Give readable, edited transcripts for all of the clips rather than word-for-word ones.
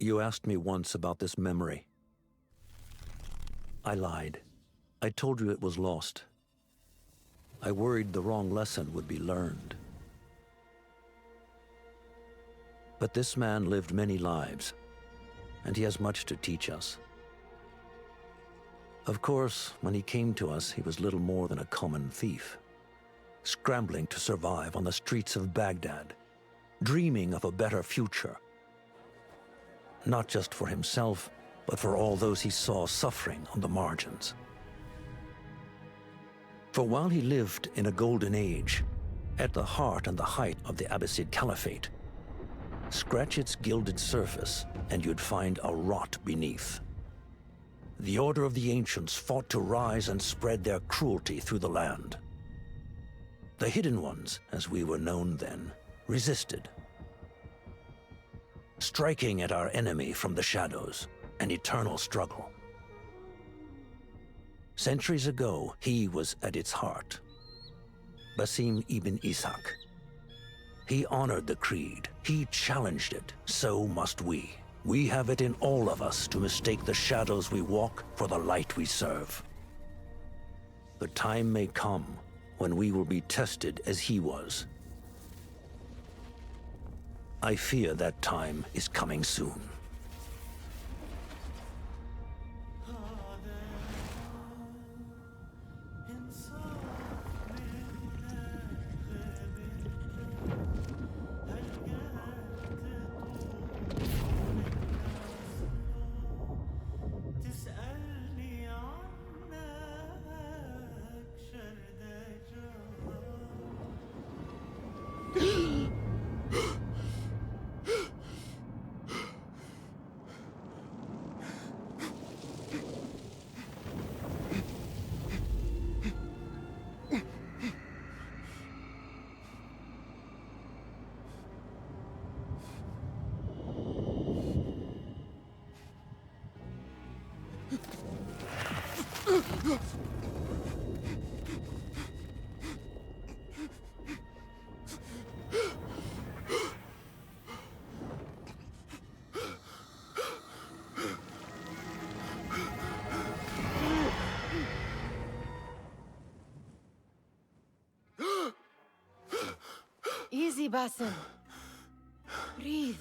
You asked me once about this memory. I lied. I told you it was lost. I worried the wrong lesson would be learned. But this man lived many lives, and he has much to teach us. Of course, when he came to us, he was little more than a common thief, scrambling to survive on the streets of Baghdad, dreaming of a better future. Not just for himself, but for all those he saw suffering on the margins. For while he lived in a golden age, at the heart and the height of the Abbasid Caliphate, scratch its gilded surface and you'd find a rot beneath. The Order of the Ancients fought to rise and spread their cruelty through the land. The Hidden Ones, as we were known then, resisted, striking at our enemy from the shadows, an eternal struggle. Centuries ago, he was at its heart. Basim ibn Ishaq. He honored the creed. He challenged it. So must we. We have it in all of us to mistake the shadows we walk for the light we serve. The time may come when we will be tested as he was. I fear that time is coming soon. Easy, Basim. Breathe.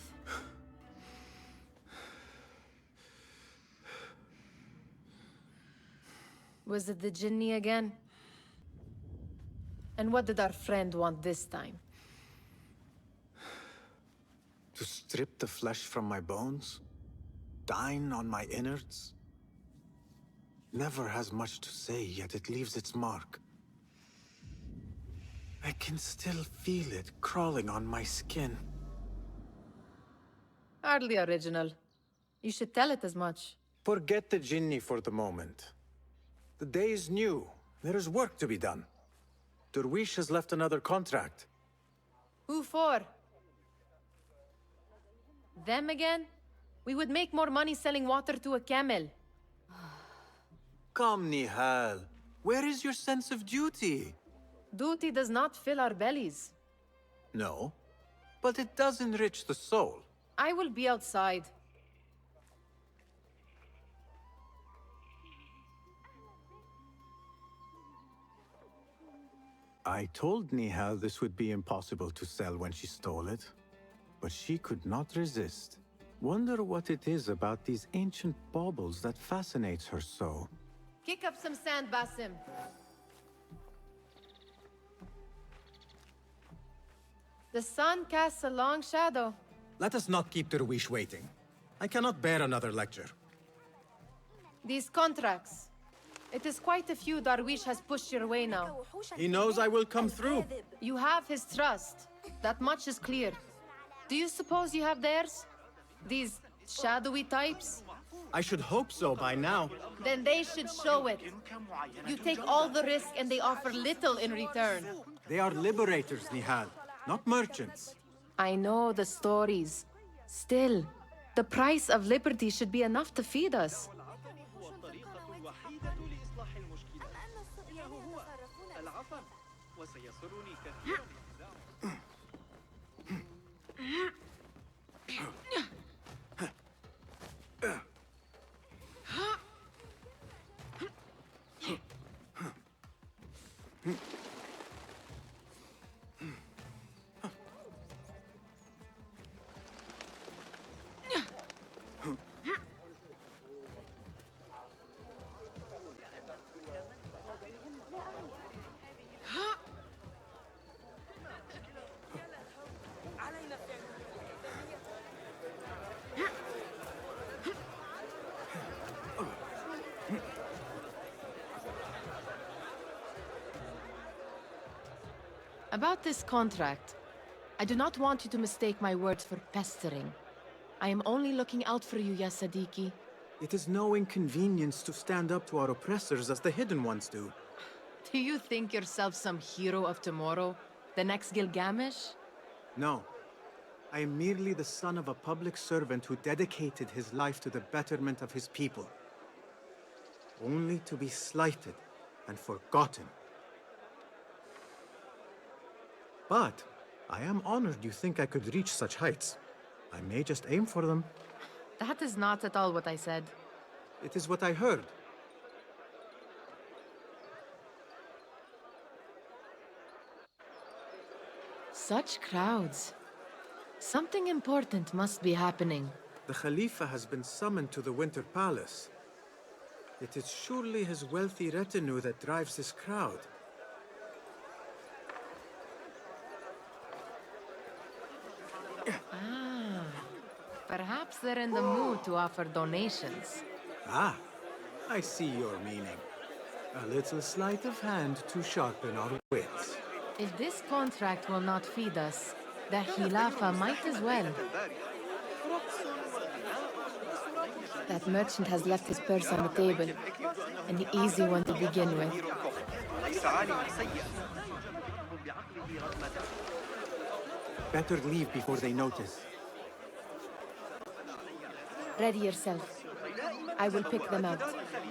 Was it the Jinni again? And what did our friend want this time? To strip the flesh from my bones? Dine on my innards? Never has much to say, yet it leaves its mark. I can still feel it crawling on my skin. Hardly original. You should tell it as much. Forget the Jinni for the moment. The day is new. There is work to be done. Derwish has left another contract. Who for? Them again? We would make more money selling water to a camel. Come, Nihal. Where is your sense of duty? Duty does not fill our bellies. No, but it does enrich the soul. I will be outside. I told Nihal this would be impossible to sell when she stole it, but she could not resist. Wonder what it is about these ancient baubles that fascinates her so. Kick up some sand, Basim. The sun casts a long shadow. Let us not keep Derwish waiting. I cannot bear another lecture. These contracts. It is quite a few Darwish has pushed your way now. He knows I will come through. You have his trust. That much is clear. Do you suppose you have theirs? These shadowy types? I should hope so by now. Then they should show it. You take all the risk and they offer little in return. They are liberators, Nihal, not merchants. I know the stories. Still, the price of liberty should be enough to feed us. About this contract, I do not want you to mistake my words for pestering. I am only looking out for you, ya Sadiki. It is no inconvenience to stand up to our oppressors as the Hidden Ones do. Do you think yourself some hero of tomorrow? The next Gilgamesh? No. I am merely the son of a public servant who dedicated his life to the betterment of his people. Only to be slighted and forgotten. But I am honored you think I could reach such heights. I may just aim for them. That is not at all what I said. It is what I heard. Such crowds. Something important must be happening. The Khalifa has been summoned to the Winter Palace. It is surely his wealthy retinue that drives this crowd. Perhaps they're in the mood to offer donations. Ah, I see your meaning. A little sleight of hand to sharpen our wits. If this contract will not feed us, the Khilafa might as well. That merchant has left his purse on the table. An easy one to begin with. Better leave before they notice. Ready yourself. I will pick them out.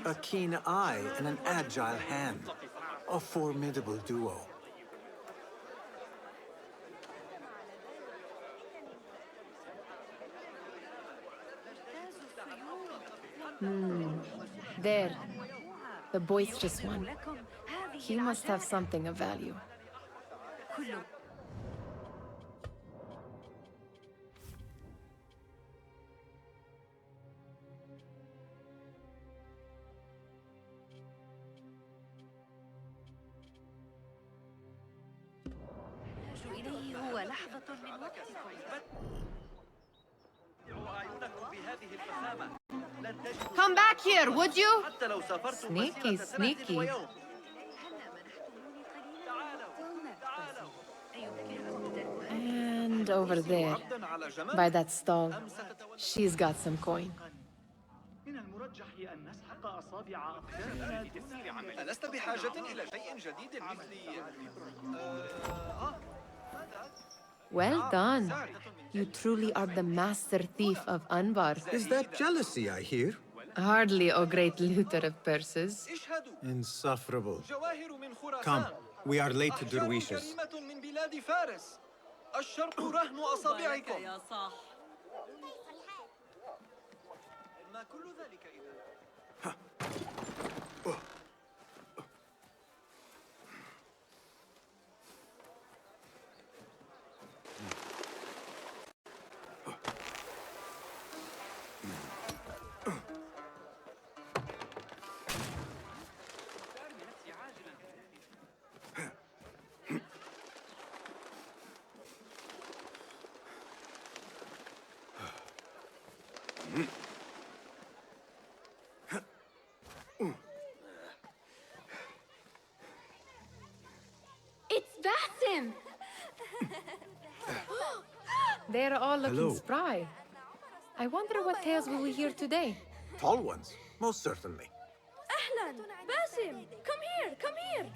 A keen eye and an agile hand. A formidable duo. There. The boisterous one. He must have something of value. Come back here, would you? Sneaky, sneaky. And over there, by that stall, she's got some coin. ألست بحاجة إلى شيء جديد Well done. You truly are the master thief of Anbar. Is that jealousy I hear? Hardly, O great looter of purses. Insufferable. Come, we are late to Derwishes. الشرق رهن أصابعكم. ما كل ذلك إذا؟ It's Basim! They're all looking Hello. spry. I wonder what tales we will hear today. Tall ones, most certainly. Ahlan! Basim! Come here! Come here!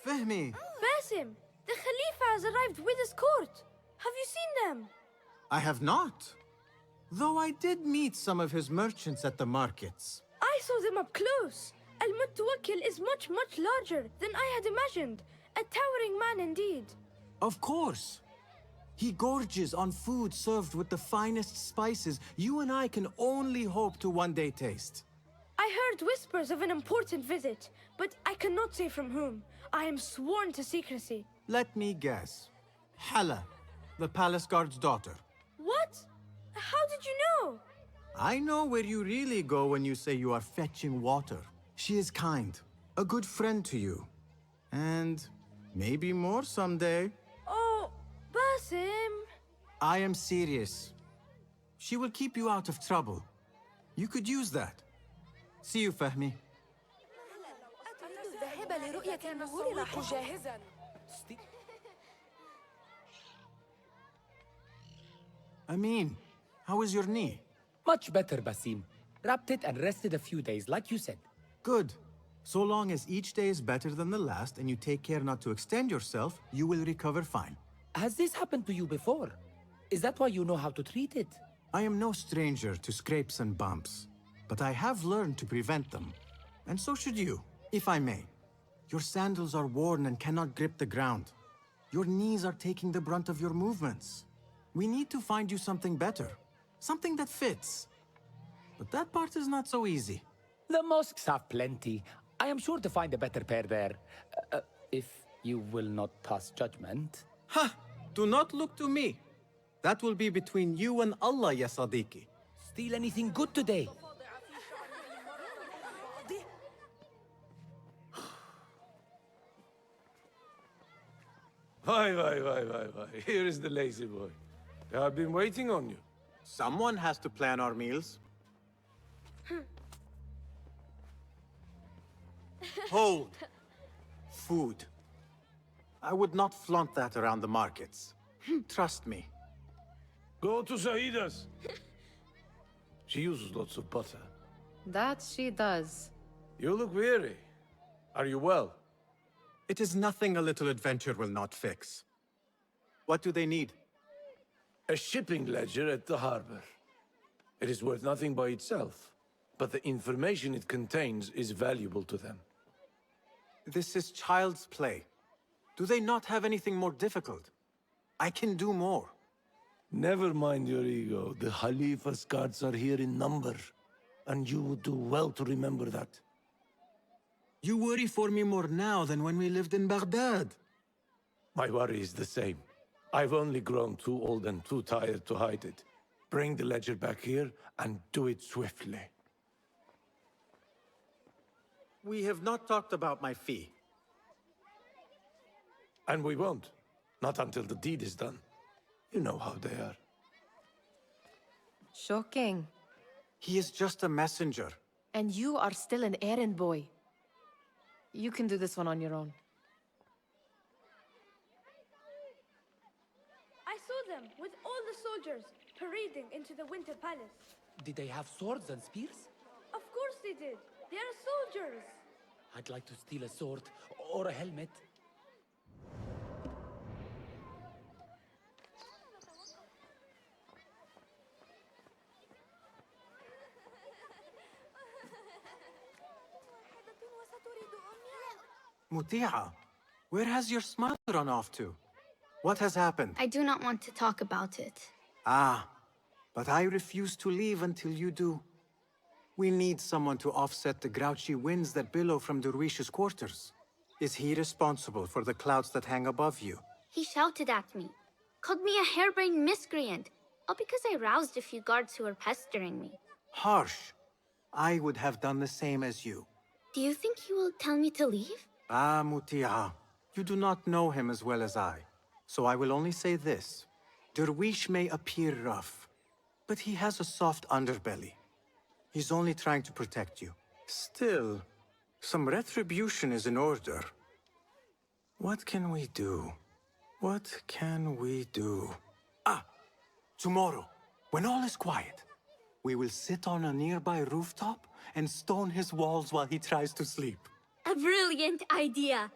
Fehmi! Basim! The Khalifa has arrived with his court! Have you seen them? I have not. Though I did meet some of his merchants at the markets. I saw them up close. Al-Mutawakkil is much, much larger than I had imagined. A towering man indeed. Of course. He gorges on food served with the finest spices you and I can only hope to one day taste. I heard whispers of an important visit, but I cannot say from whom. I am sworn to secrecy. Let me guess. Hala, the palace guard's daughter. What? How did you know? I know where you really go when you say you are fetching water. She is kind, a good friend to you. And maybe more someday. Oh, Basim. I am serious. She will keep you out of trouble. You could use that. See you, Fahmi. Amin, how is your knee? Much better, Basim. Wrapped it and rested a few days, like you said. Good. So long as each day is better than the last and you take care not to extend yourself, you will recover fine. Has this happened to you before? Is that why you know how to treat it? I am no stranger to scrapes and bumps, but I have learned to prevent them. And so should you, if I may. Your sandals are worn and cannot grip the ground. Your knees are taking the brunt of your movements. We need to find you something better, something that fits. But that part is not so easy. The mosques have plenty. I am sure to find a better pair there. If you will not pass judgment. Ha! Do not look to me. That will be between you and Allah, ya Sadiqi. Steal anything good today? Why. Here is the lazy boy. They have been waiting on you. Someone has to plan our meals. Hold. Food. I would not flaunt that around the markets. Trust me. Go to Sahida's. She uses lots of butter. That she does. You look weary. Are you well? It is nothing a little adventure will not fix. What do they need? A shipping ledger at the harbor. It is worth nothing by itself, but the information it contains is valuable to them. This is child's play. Do they not have anything more difficult? I can do more. Never mind your ego. The Khalifa's guards are here in number, and you would do well to remember that. You worry for me more now than when we lived in Baghdad. My worry is the same. I've only grown too old and too tired to hide it. Bring the ledger back here, and do it swiftly. We have not talked about my fee. And we won't. Not until the deed is done. You know how they are. Shocking. He is just a messenger. And you are still an errand boy. You can do this one on your own. I saw them with all the soldiers parading into the Winter Palace. Did they have swords and spears? Of course they did. They are soldiers. I'd like to steal a sword or a helmet. Muti'a, where has your smile run off to? What has happened? I do not want to talk about it. Ah, but I refuse to leave until you do. We need someone to offset the grouchy winds that billow from Derwish's quarters. Is he responsible for the clouds that hang above you? He shouted at me, called me a harebrained miscreant, all because I roused a few guards who were pestering me. Harsh. I would have done the same as you. Do you think he will tell me to leave? Ah, Muti'a, you do not know him as well as I. So I will only say this. Derwish may appear rough, but he has a soft underbelly. He's only trying to protect you. Still, some retribution is in order. What can we do? What can we do? Ah! Tomorrow, when all is quiet, we will sit on a nearby rooftop and stone his walls while he tries to sleep. A brilliant idea.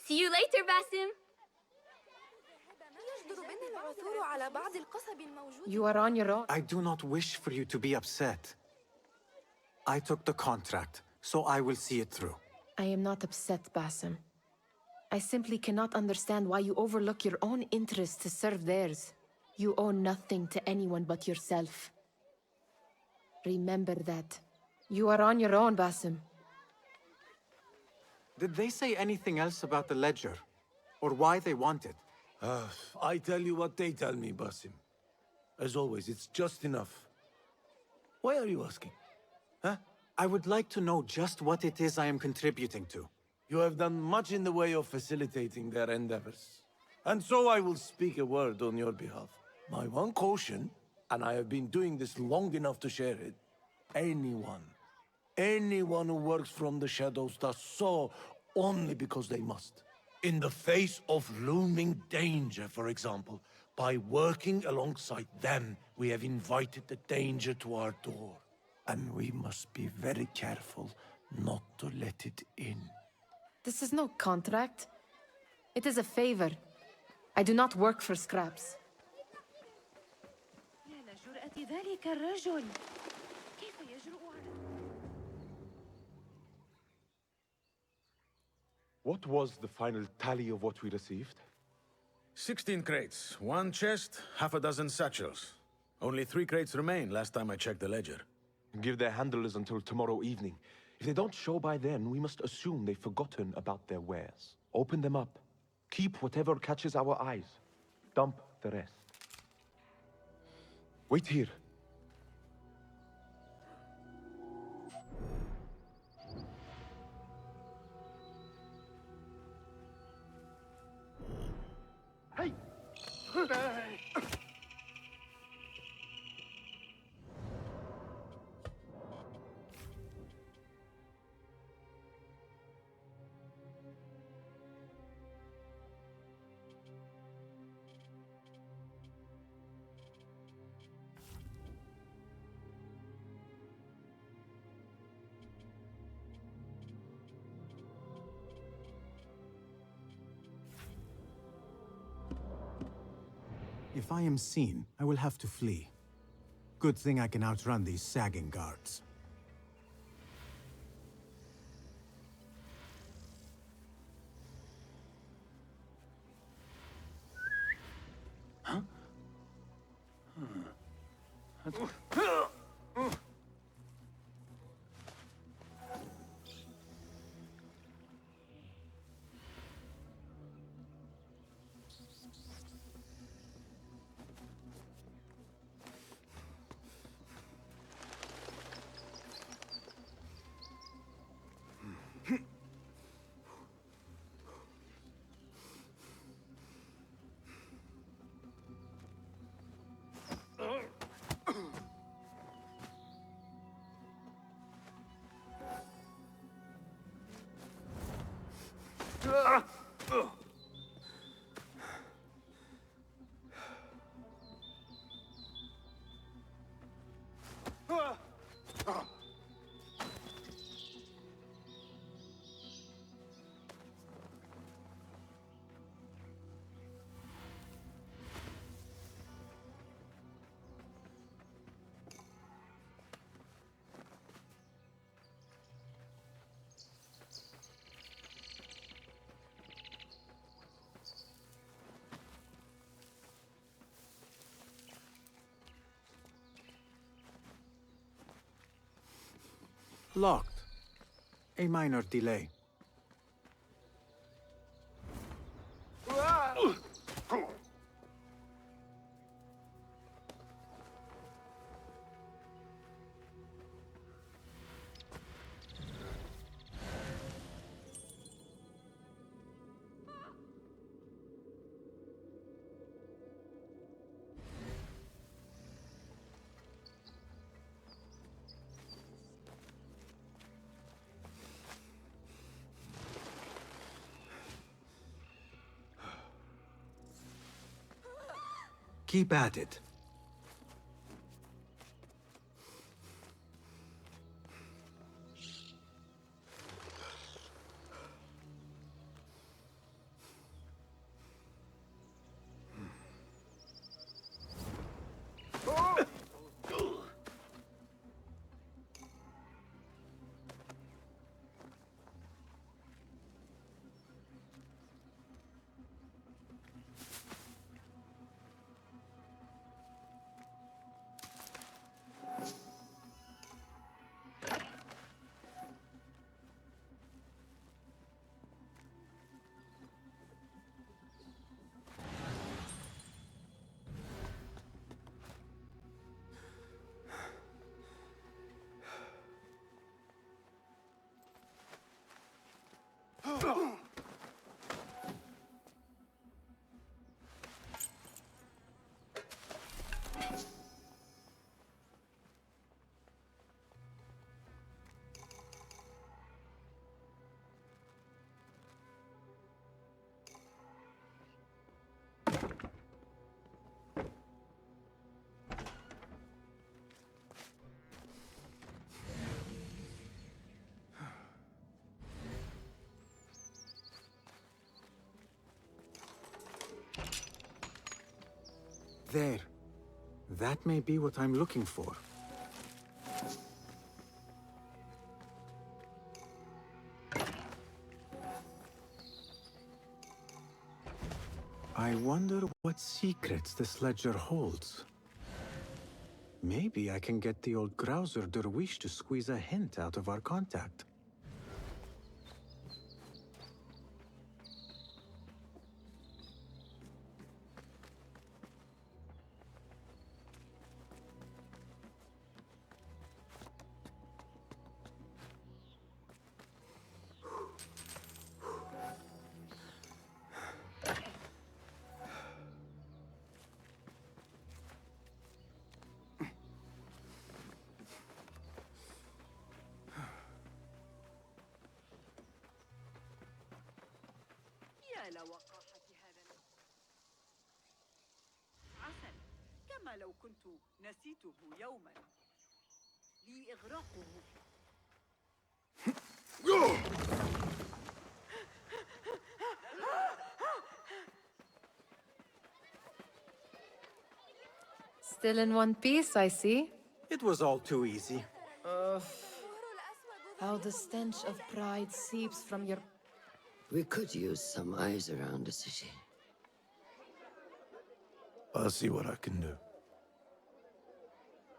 See you later, Basim. You are on your own. I do not wish for you to be upset. I took the contract, so I will see it through. I am not upset, Basim. I simply cannot understand why you overlook your own interests to serve theirs. You owe nothing to anyone but yourself. Remember that. You are on your own, Basim. Did they say anything else about the ledger? Or why they want it? I tell you what they tell me, Basim. As always, it's just enough. Why are you asking? Huh? I would like to know just what it is I am contributing to. You have done much in the way of facilitating their endeavors. And so I will speak a word on your behalf. My one caution, and I have been doing this long enough to share it, anyone who works from the shadows does so only because they must. In the face of looming danger, for example, by working alongside them, we have invited the danger to our door. And we must be very careful not to let it in. This is no contract. It is a favor. I do not work for scraps. What was the final tally of what we received? 16 crates, 1 chest, half a dozen satchels. Only 3 crates remain last time I checked the ledger. Give their handlers until tomorrow evening. If they don't show by then, we must assume they've forgotten about their wares. Open them up. Keep whatever catches our eyes. Dump the rest. Wait here. Hey! If I am seen, I will have to flee. Good thing I can outrun these sagging guards. Locked. A minor delay. Keep at it. There. That may be what I'm looking for. I wonder what secrets this ledger holds. Maybe I can get the old grouser Derwish to squeeze a hint out of our contact. عسل كما لو كنت نسيته يوما لي إغراقه Still in one piece, I see. It was all too easy. How the stench of pride seeps from your... We could use some eyes around the city. I'll see what I can do.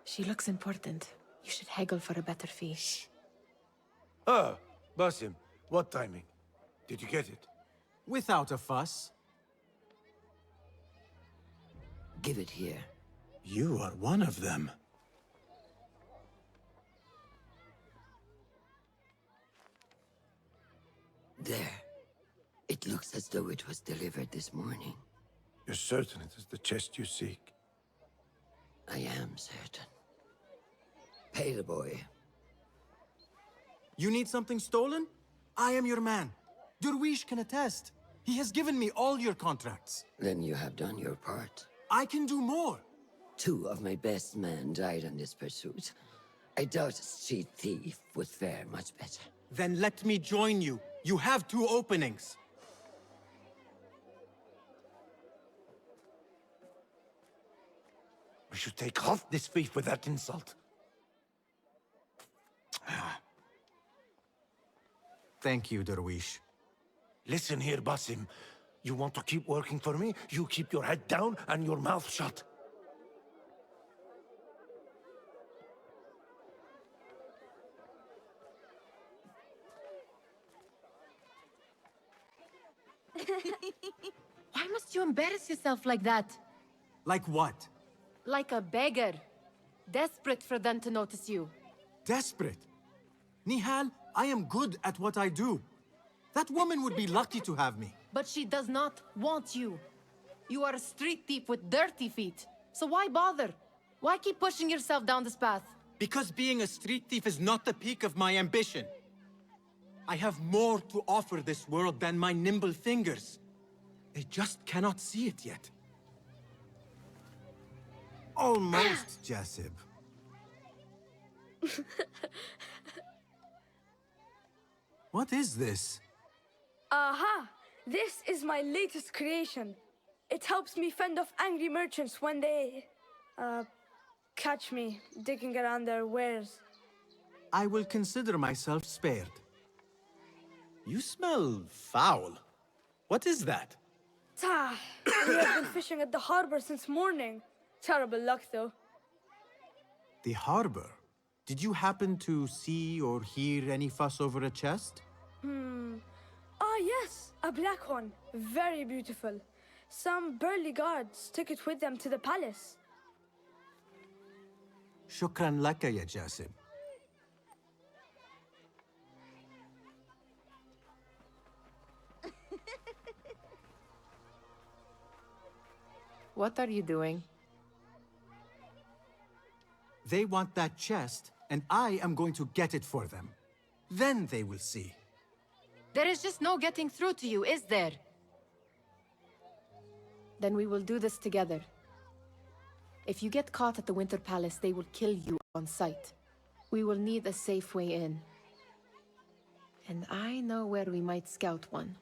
She looks important. You should haggle for a better fee. Ah, Basim, what timing? Did you get it? Without a fuss. Give it here. You are one of them. There. It looks as though it was delivered this morning. You're certain it is the chest you seek? I am certain. Pay the boy. You need something stolen? I am your man. Derwish can attest. He has given me all your contracts. Then you have done your part. I can do more. 2 of my best men died on this pursuit. I doubt a street thief would fare much better. Then let me join you. You have 2 openings. We should take half this beef with that insult. Thank you, Derwish. Listen here, Basim. You want to keep working for me? You keep your head down and your mouth shut. Why must you embarrass yourself like that? Like what? Like a beggar. Desperate for them to notice you. Desperate? Nihal, I am good at what I do. That woman would be lucky to have me. But she does not want you. You are a street thief with dirty feet. So why bother? Why keep pushing yourself down this path? Because being a street thief is not the peak of my ambition. I have more to offer this world than my nimble fingers. They just cannot see it yet. Almost, Jasib. What is this? Aha! This is my latest creation. It helps me fend off angry merchants when they... catch me digging around their wares. I will consider myself spared. You smell foul. What is that? Tah! We have been fishing at the harbor since morning. Terrible luck, though. The harbor? Did you happen to see or hear any fuss over a chest? Ah, yes, a black one. Very beautiful. Some burly guards took it with them to the palace. Shukran laka, ya Jasib. What are you doing? They want that chest, and I am going to get it for them. Then they will see. There is just no getting through to you, is there? Then we will do this together. If you get caught at the Winter Palace, they will kill you on sight. We will need a safe way in. And I know where we might scout one.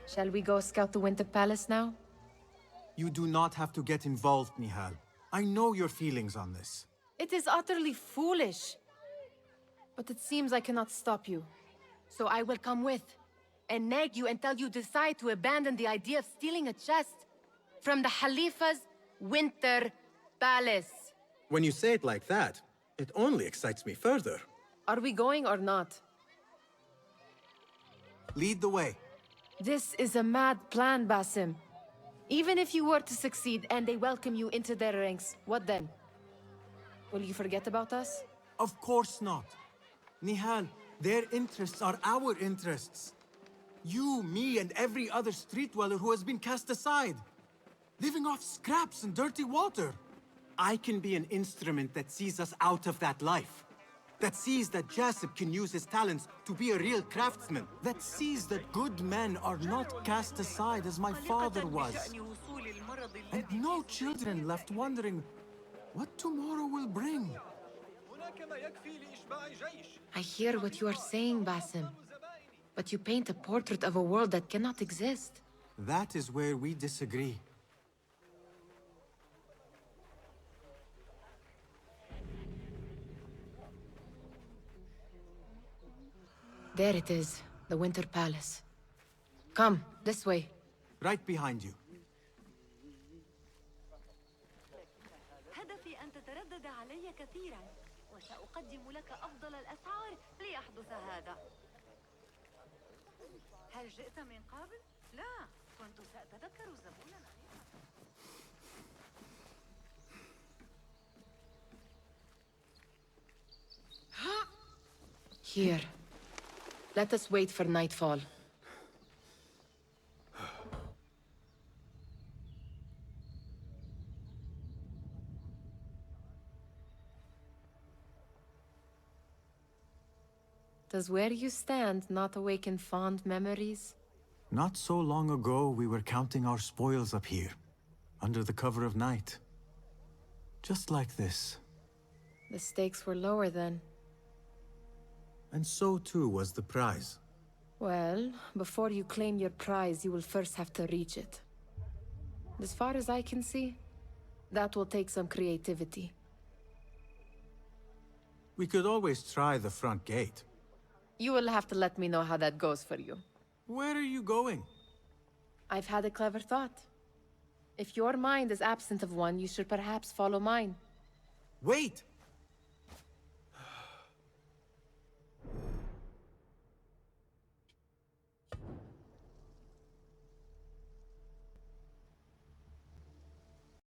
Shall we go scout the Winter Palace now? You do not have to get involved, Nihal. I know your feelings on this. It is utterly foolish. But it seems I cannot stop you. So I will come with, and nag you until you decide to abandon the idea of stealing a chest from the Khalifa's Winter Palace. When you say it like that, it only excites me further. Are we going or not? Lead the way. This is a mad plan, Basim. Even if you were to succeed and they welcome you into their ranks, what then? Will you forget about us? Of course not. Nihal, their interests are our interests. You, me, and every other street dweller who has been cast aside. Living off scraps and dirty water. I can be an instrument that sees us out of that life. That sees that Jasip can use his talents to be a real craftsman. That sees that good men are not cast aside as my father was. And no children left wondering what tomorrow will bring. I hear what you are saying, Basim. But you paint a portrait of a world that cannot exist. That is where we disagree. There it is, the Winter Palace. Come, this way. Right behind you. هدفي أن تتردد علي كثيرا وسأقدم لك أفضل الأسعار ليحدث هذا. هل جئت من قبل؟ لا، كنت سأتذكر زبونا. Here. Let us wait for nightfall. Does where you stand not awaken fond memories? Not so long ago, we were counting our spoils up here, under the cover of night. Just like this. The stakes were lower then. And so too was the prize. Well, before you claim your prize, you will first have to reach it. As far as I can see, that will take some creativity. We could always try the front gate. You will have to let me know how that goes for you. Where are you going? I've had a clever thought. If your mind is absent of one, you should perhaps follow mine. Wait!